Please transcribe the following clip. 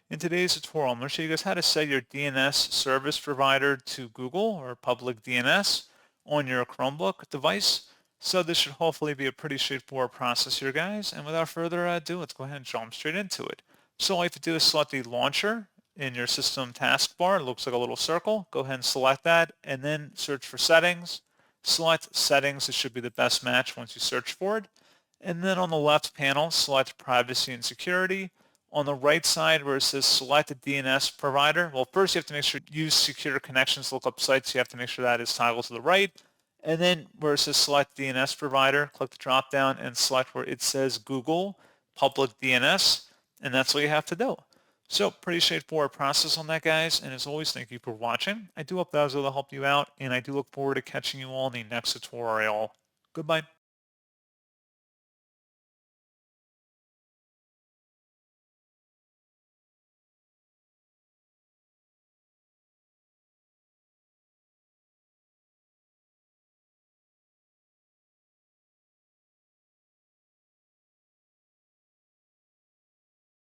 In today's tutorial, I'm going to show you guys how to set your DNS service provider to Google or Public DNS on your Chromebook device. So this should hopefully be a pretty straightforward process here, guys. And without further ado, let's go ahead and jump straight into it. So all you have to do is select the launcher in your system taskbar. It looks like a little circle. Go ahead and select that and then search for settings. Select settings. It should be the best match once you search for it. And then on the left panel, select privacy and security. On the right side where it says select a DNS provider, well, first you have to make sure you use secure connections to look up sites. You have to make sure that is toggled to the right. And then where it says select DNS provider, click the drop down and select where it says Google Public DNS. And that's what you have to do. So pretty straightforward process on that, guys. And as always, thank you for watching. I do hope that was able to help you out. And I do look forward to catching you all in the next tutorial. Goodbye.